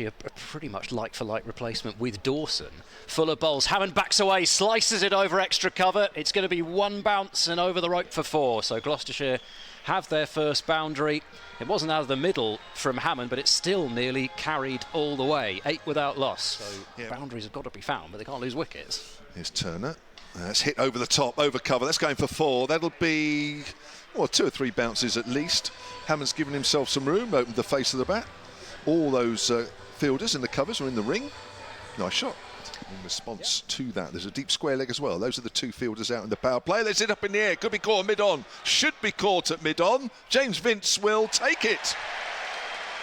actually a pretty much like-for-like replacement with Dawson. Fuller bowls, Hammond backs away, slices it over extra cover. It's going to be one bounce and over the rope for 4. So Gloucestershire have their first boundary. It wasn't out of the middle from Hammond, but it's still nearly carried all the way. 8 without loss. So boundaries have got to be found, but they can't lose wickets. Here's Turner. That's hit over the top, over cover. That's going for 4. That'll be, well, 2 or 3 bounces at least. Hammond's given himself some room, opened the face of the bat. All those fielders in the covers are in the ring. Nice shot. In response to that, there's a deep square leg as well. Those are the 2 fielders out in the power play. Let's hit up in the air. Could be caught mid-on. Should be caught at mid-on. James Vince will take it.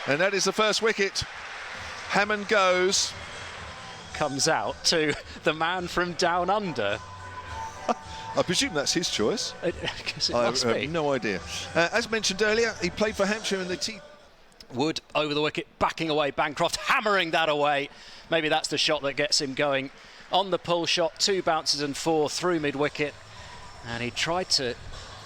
And that is the first wicket. Hammond goes. Comes out to the man from down under. I presume that's his choice. I have no idea. As mentioned earlier, he played for Hampshire in the Wood over the wicket, backing away. Bancroft hammering that away. Maybe that's the shot that gets him going. On the pull shot, 2 bounces and 4 through mid-wicket. And he tried to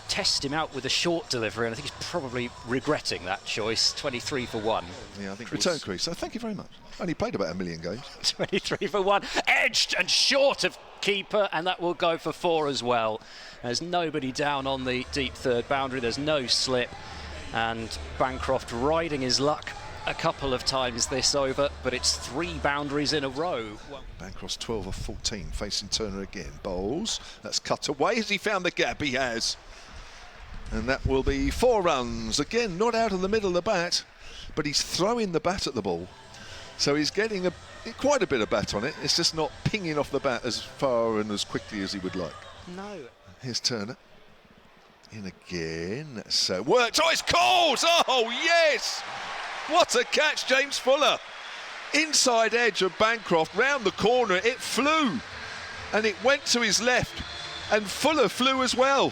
test him out with a short delivery, and I think he's probably regretting that choice. 23 for 1. Yeah, I think return crease. So thank you very much. Only played about 1 million games. 23 for 1. Edged and short of keeper, and that will go for 4 as well. There's nobody down on the deep third boundary. There's no slip. And Bancroft riding his luck a couple of times this over, but it's 3 boundaries in a row. Bancroft's 12 of 14, facing Turner again. Bowls, that's cut away. Has he found the gap? He has. And that will be 4 runs. Again, not out of the middle of the bat, but he's throwing the bat at the ball. So he's getting quite a bit of bat on it. It's just not pinging off the bat as far and as quickly as he would like. No. Here's Turner. In again. That's worked. Oh, it's called! Oh, yes! What a catch, James Fuller. Inside edge of Bancroft, round the corner. It flew. And it went to his left. And Fuller flew as well.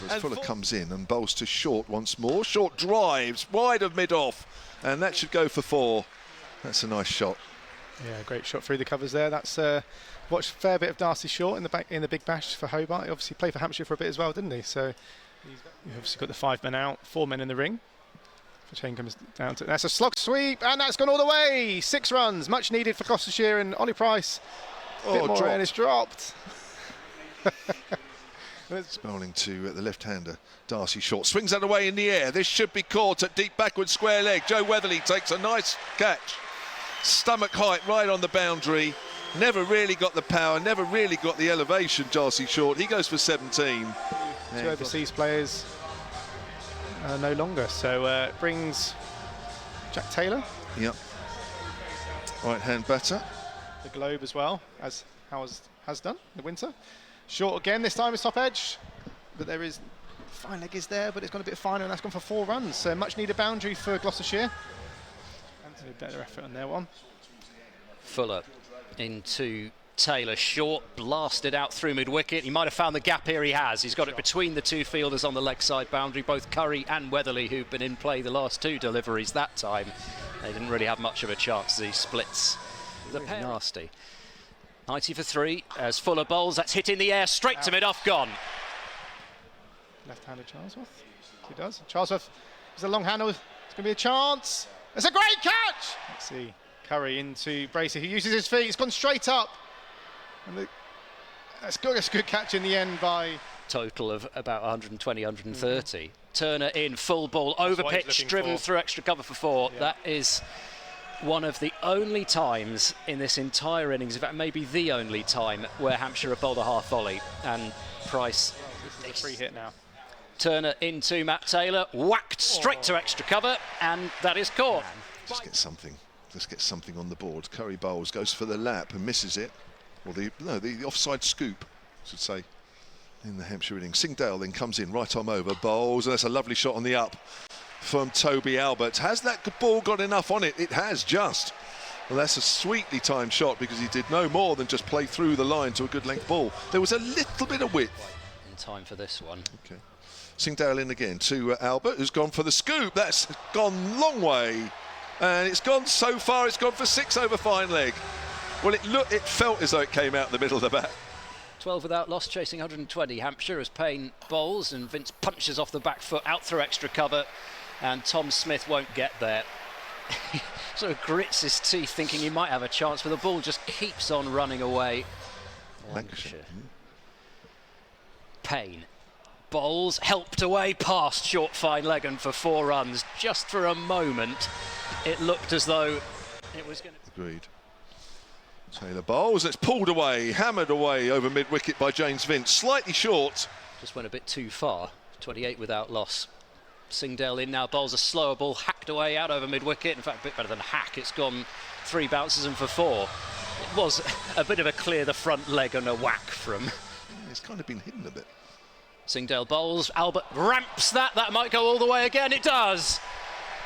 As Fuller comes in and bowls to short once more. Short drives, wide of mid-off. And that should go for 4. That's a nice shot. Yeah, great shot through the covers there. That's watched a fair bit of Darcy Short in the Big Bash for Hobart. He obviously played for Hampshire for a bit as well, didn't he? So he's obviously got the 5 men out, 4 men in the ring. The chain comes down to that's a slog sweep, and that's gone all the way. 6 runs, much needed for Gloucestershire, and Ollie Price. A bit more, and it's dropped. Bowling to the left-hander, Darcy Short swings that away in the air. This should be caught at deep backward square leg. Joe Weatherly takes a nice catch, stomach height right on the boundary. Never really got the power, never really got the elevation. Darcy Short, he goes for 17. 2 overseas players no longer, so it brings Jack Taylor. Yep. Right-hand batter. The Globe as well, as Howes has done in the winter. Short again, this time it's top edge, but there is fine leg is there, but it's gone a bit finer, and that's gone for 4 runs. So much needed boundary for Gloucestershire. And a better effort on their one. Fuller into Taylor. Short blasted out through mid-wicket. He might have found the gap here. He has. He's got it between the 2 fielders on the leg side boundary, both Curry and Weatherly, who've been in play the last 2 deliveries that time. They didn't really have much of a chance as he splits the pair. Nasty. 90 for 3 as Fuller bowls. That's hit in the air, straight to mid-off, gone. Left-handed Charlesworth. He does. Charlesworth is a long handle. It's going to be a chance. It's a great catch! Let's see. Curry into Bracey, who uses his feet. It's gone straight up. And that's good. It's a good catch in the end by... Total of about 120, 130. Turner in, full ball, over pitch, driven through extra cover for 4. Yeah. That is one of the only times in this entire innings, in fact maybe the only time, where Hampshire have bowled a half volley, and Price... This is a free hit now. Turner into Matt Taylor, whacked straight to extra cover, and that is caught. Just get something. Just get something on the board. Curry bowls, goes for the lap and misses it. Or the offside scoop, I should say, in the Hampshire innings. Singdale then comes in, right arm over, bowls, and that's a lovely shot on the up from Toby Albert. Has that ball got enough on it? It has just. Well, that's a sweetly timed shot, because he did no more than just play through the line to a good length ball. There was a little bit of width. In time for this one. Okay. Singdale in again to Albert, who's gone for the scoop. That's gone long way. And it's gone so far, it's gone for 6 over fine leg. Well, it felt as though it came out the middle of the bat. 12 without loss, chasing 120. Hampshire as Payne bowls, and Vince punches off the back foot out through extra cover, and Tom Smith won't get there. sort of grits his teeth thinking he might have a chance, but the ball just keeps on running away. Lancashire. Payne bowls, helped away past short fine leg and for 4 runs. Just for a moment it looked as though it was going to... Agreed. Taylor bowls, it's pulled away, hammered away over mid-wicket by James Vince, slightly short. Just went a bit too far, 28 without loss. Singdale in now, bowls a slower ball, hacked away out over mid-wicket. In fact, a bit better than hack, it's gone 3 bounces and for 4. It was a bit of a clear the front leg and a whack from... It's kind of been hidden a bit. Singdale bowls, Albert ramps that might go all the way again, it does!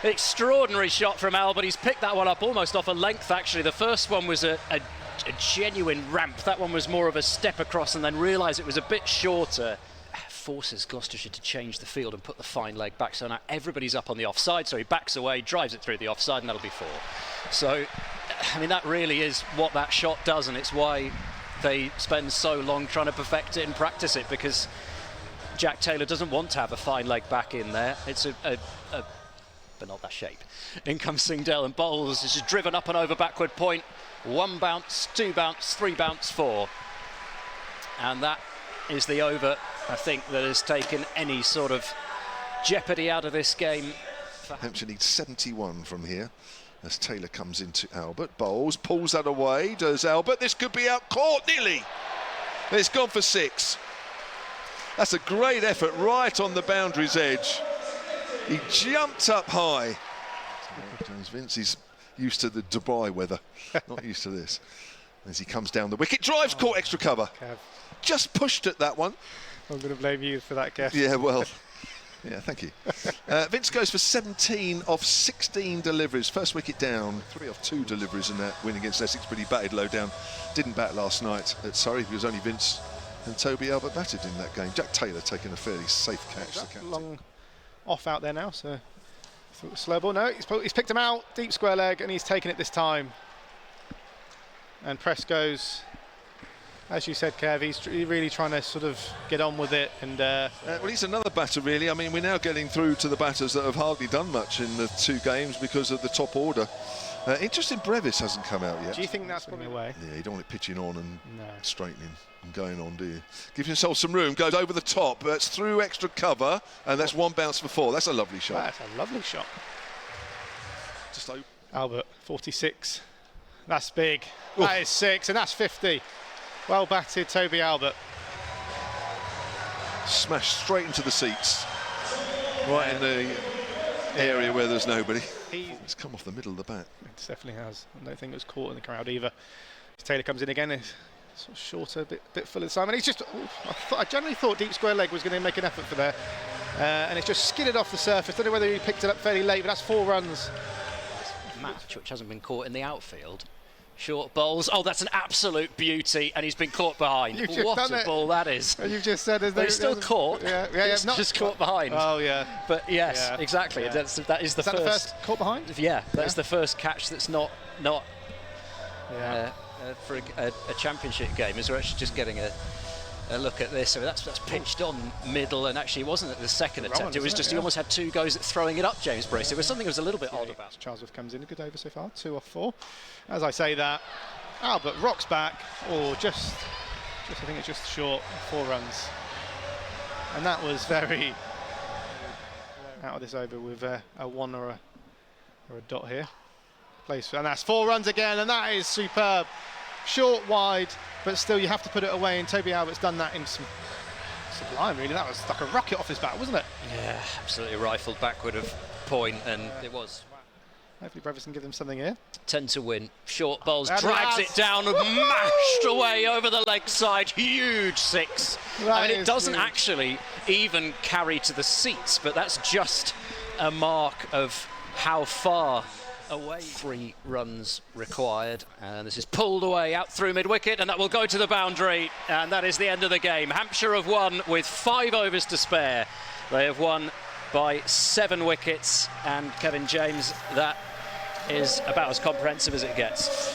Extraordinary shot from Albert, he's picked that one up almost off a length actually. The first one was a genuine ramp, that one was more of a step across and then realised it was a bit shorter. Forces Gloucestershire to change the field and put the fine leg back, so now everybody's up on the offside, so he backs away, drives it through the offside and that'll be 4. So, I mean, that really is what that shot does, and it's why they spend so long trying to perfect it and practice it, because Jack Taylor doesn't want to have a fine leg back in there. It's but not that shape. In comes Singdale and bowls. This is driven up and over backward point. 1 bounce, 2 bounce, 3 bounce, 4. And that is the over, I think, that has taken any sort of jeopardy out of this game. Hampshire needs 71 from here as Taylor comes into Albert. Bowls, pulls that away, does Albert. This could be out caught, nearly. It's gone for 6. That's a great effort right on the boundary's edge. He jumped up high. James Vince, he's used to the Dubai weather, not used to this. As he comes down the wicket, drives, caught extra cover. Kev. Just pushed at that one. I'm going to blame you for that, Kev. Yeah, well, yeah, thank you. Vince goes for 17 off 16 deliveries. First wicket down, 3 off 2 deliveries in that win against Essex, but he batted low down. Didn't bat last night at Surrey because only Vince and Toby Albert batted in that game. Jack Taylor taking a fairly safe catch. The captain. Long off out there now, so slow ball. No, he's picked him out, deep square leg, and he's taken it this time. And press goes, as you said, Kev, he's really trying to sort of get on with it. And well, he's another batter, really. I mean, we're now getting through to the batters that have hardly done much in the 2 games because of the top order. Interesting, Brevis hasn't come out yet. Do you think that's probably away? Yeah, you don't want it pitching on and straightening and going on, do you? Give yourself some room, goes over the top, but it's through extra cover, and that's 1 bounce for 4. That's a lovely shot. That's a lovely shot. Just open. Albert, 46. That's big. Oof. That is 6, and that's 50. Well batted, Toby Albert. Smashed straight into the seats. Right in the area where there's nobody. It's come off the middle of the bat. It definitely has. I don't think it was caught in the crowd either. Taylor comes in again. It's sort of shorter, bit fuller this time. And he's just... I generally thought deep square leg was going to make an effort for there. And it's just skidded off the surface. Don't know whether he picked it up fairly late, but that's 4 runs. Match, which hasn't been caught in the outfield. Short bowls. Oh, that's an absolute beauty, and he's been caught behind. What a ball that is. You've just said there's he's still caught. Yeah, it's not just caught behind. Oh, yeah. But yes, exactly. Yeah. That is the first caught behind? Yeah, that's the first catch that's not for a championship game. Is we're actually just getting a look at this. So that's pitched on middle, and actually it wasn't at the second attempt. It was just he almost had 2 goes at throwing it up, James Brace. It was something that was a little bit odd about. Charlesworth comes in, a good over so far, 2 off 4. As I say that, Albert rocks back, or just I think it's just short, 4 runs. And that was very out of this over with a 1 or a dot here. And that's 4 runs again, and that is superb. Short, wide, but still you have to put it away, and Toby Albert's done that in some sublime, really. That was like a rocket off his bat, wasn't it? Yeah, absolutely rifled backward of point, and it was. Hopefully Brevis can give them something here. 10 to win. Short bowls, drags it down and mashed away over the leg side. Huge 6. I mean, it doesn't actually even carry to the seats, but that's just a mark of how far away. 3 runs required, and this is pulled away out through mid-wicket, and that will go to the boundary, and that is the end of the game. Hampshire have won with 5 overs to spare. They have won by 7 wickets, and Kevin James, that is about as comprehensive as it gets.